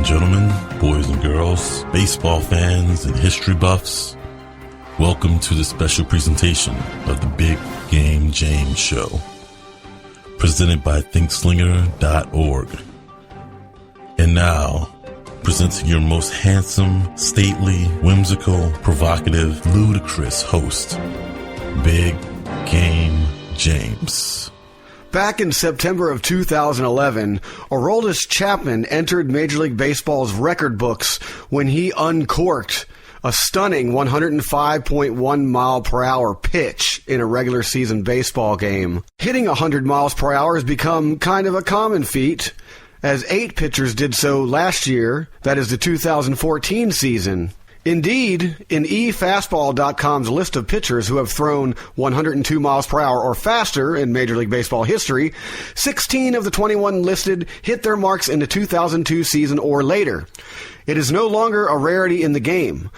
and gentlemen, boys and girls, baseball fans and history buffs, welcome to the special presentation of the Big Game James Show, presented by thinkslinger.org. And now, presenting your most handsome, stately, whimsical, provocative, ludicrous host, Big Game James. Back in September of 2011, Aroldis Chapman entered Major League Baseball's record books when he uncorked a stunning 105.1 mile per hour pitch in a regular season baseball game. Hitting 100 miles per hour has become kind of a common feat, as 8 pitchers did so last year, that is the 2014 season. Indeed, in eFastball.com's list of pitchers who have thrown 102 miles per hour or faster in Major League Baseball history, 16 of the 21 listed hit their marks in the 2002 season or later. It is no longer a rarity in the game.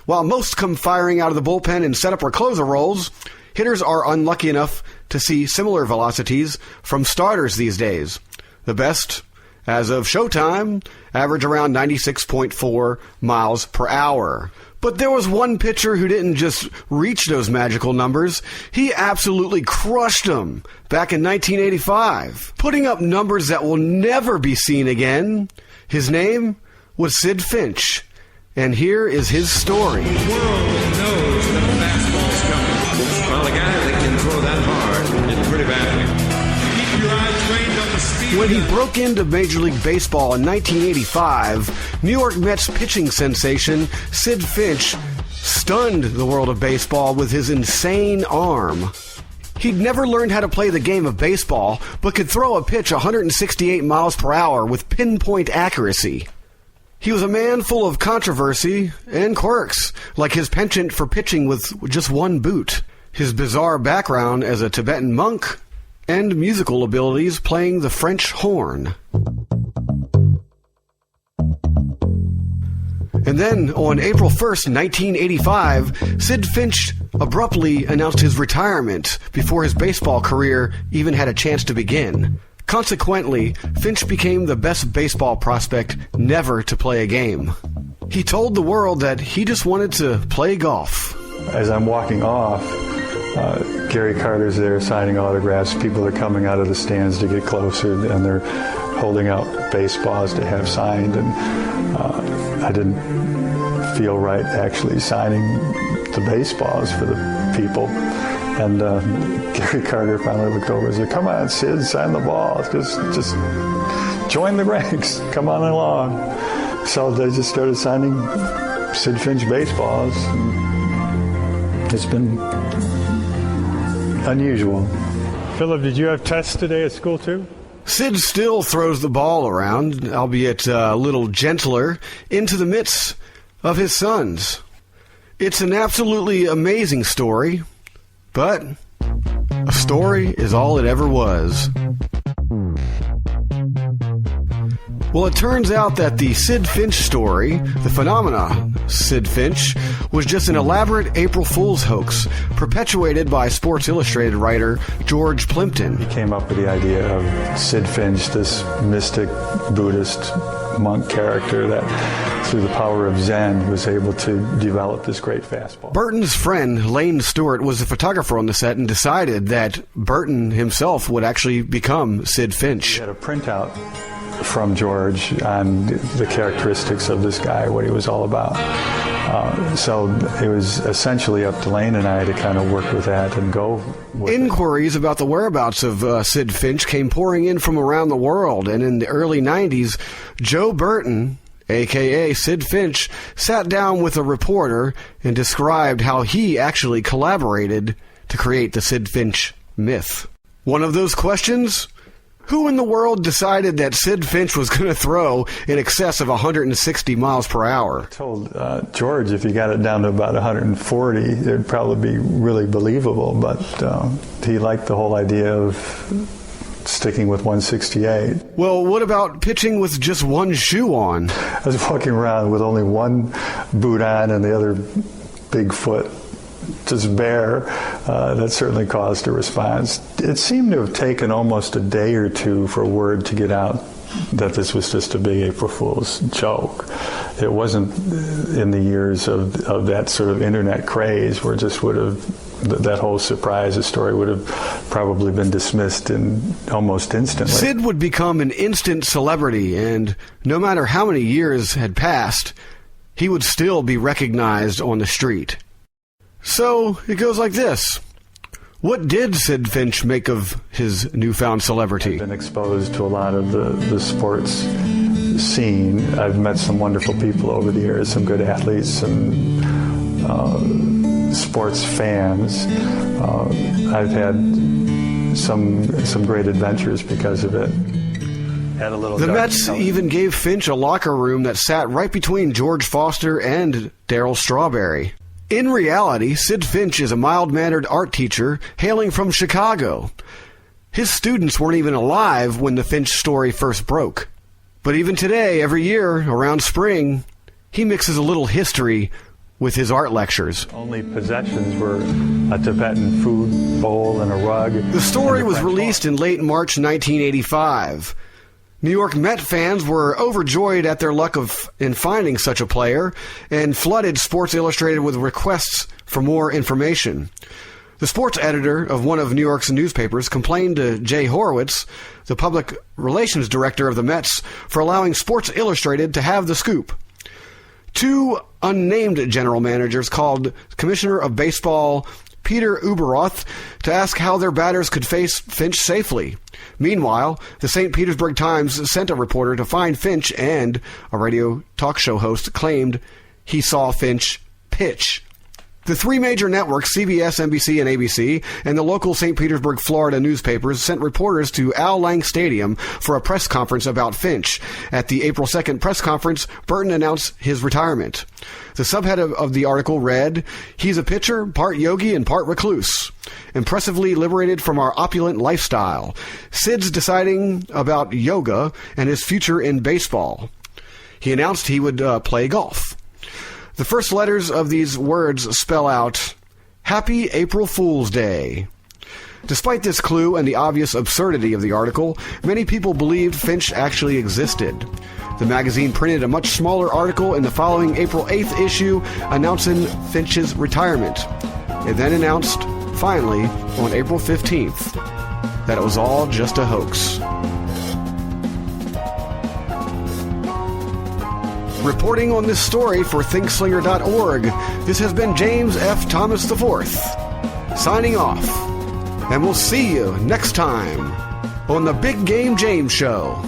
While most come firing out of the bullpen in setup or closer roles, hitters are unlucky enough to see similar velocities from starters these days. The best, as of showtime, average around 96.4 miles per hour. But there was one pitcher who didn't just reach those magical numbers, he absolutely crushed them back in 1985, putting up numbers that will never be seen again. His name was Sid Finch, and here is his story. The world knows that a fastball's coming. Well, the guy that can throw that hard is pretty badly. Keep your eyes trained on the speed. When he broke into Major League Baseball in 1985, New York Mets pitching sensation Sid Finch stunned the world of baseball with his insane arm. He'd never learned how to play the game of baseball, but could throw a pitch 168 miles per hour with pinpoint accuracy. He was a man full of controversy and quirks, like his penchant for pitching with just one boot, his bizarre background as a Tibetan monk, and musical abilities playing the French horn. And then, on April 1st, 1985, Sid Finch abruptly announced his retirement before his baseball career even had a chance to begin. Consequently, Finch became the best baseball prospect never to play a game. He told the world that he just wanted to play golf. As I'm walking off, Gary Carter's there signing autographs. People are coming out of the stands to get closer, and they're holding out baseballs to have signed. And I didn't feel right actually signing the baseballs for the people. And Gary Carter finally looked over and said, "Come on, Sid, sign the ball. Just join the ranks. Come on along." So they just started signing Sid Finch baseballs. And it's been unusual. Philip, did you have tests today at school too? Sid still throws the ball around, albeit a little gentler, into the midst of his sons. It's an absolutely amazing story, but a story is all it ever was. Well, it turns out that the Sid Finch story, the phenomena Sid Finch, was just an elaborate April Fool's hoax perpetuated by Sports Illustrated writer George Plimpton. He came up with the idea of Sid Finch, this mystic Buddhist monk character that, through the power of Zen, was able to develop this great fastball. Burton's friend, Lane Stewart, was a photographer on the set and decided that Burton himself would actually become Sid Finch. He had a printout from George on the characteristics of this guy, what he was all about. So it was essentially up to Lane and I to kind of work with that and go with Inquiries about the whereabouts of Sid Finch came pouring in from around the world, and in the early 90s, Joe Burton, a.k.a. Sid Finch, sat down with a reporter and described how he actually collaborated to create the Sid Finch myth. One of those questions? Who in the world decided that Sid Finch was going to throw in excess of 160 miles per hour? I told George if he got it down to about 140, it'd probably be really believable, but he liked the whole idea of sticking with 168. Well, what about pitching with just one shoe on? I was walking around with only one boot on and the other big foot just bare. That certainly caused a response. It seemed to have taken almost a day or two for word to get out that this was just a big April Fool's joke. It wasn't in the years of that sort of internet craze where it just would have, that whole surprise story would have probably been dismissed almost instantly. Sid would become an instant celebrity, and no matter how many years had passed, he would still be recognized on the street. So it goes like this. What did Sid Finch make of his newfound celebrity? I've been exposed to a lot of the sports scene. I've met some wonderful people over the years, some good athletes, some sports fans. I've had some great adventures because of it. The Mets even gave Finch a locker room that sat right between George Foster and Darryl Strawberry. In reality, Sid Finch is a mild-mannered art teacher hailing from Chicago. His students weren't even alive when the Finch story first broke. But even today, every year, around spring, he mixes a little history with his art lectures. Only possessions were a Tibetan food bowl and a rug. The story was released in late March 1985. New York Met fans were overjoyed at their luck in finding such a player and flooded Sports Illustrated with requests for more information. The sports editor of one of New York's newspapers complained to Jay Horowitz, the public relations director of the Mets, for allowing Sports Illustrated to have the scoop. Two unnamed general managers called Commissioner of Baseball Peter Uberoth to ask how their batters could face Finch safely. Meanwhile, the St. Petersburg Times sent a reporter to find Finch, and a radio talk show host claimed he saw Finch pitch. The three major networks, CBS, NBC, and ABC, and the local St. Petersburg, Florida newspapers sent reporters to Al Lang Stadium for a press conference about Finch. At the April 2nd press conference, Burton announced his retirement. The subhead of the article read, "He's a pitcher, part yogi and part recluse. Impressively liberated from our opulent lifestyle. Sid's deciding about yoga and his future in baseball." He announced he would play golf. The first letters of these words spell out, "Happy April Fool's Day." Despite this clue and the obvious absurdity of the article, many people believed Finch actually existed. The magazine printed a much smaller article in the following April 8th issue announcing Finch's retirement. It then announced, finally, on April 15th, that it was all just a hoax. Reporting on this story for ThinkSlinger.org, this has been James F. Thomas IV, signing off. And we'll see you next time on the Big Game James Show.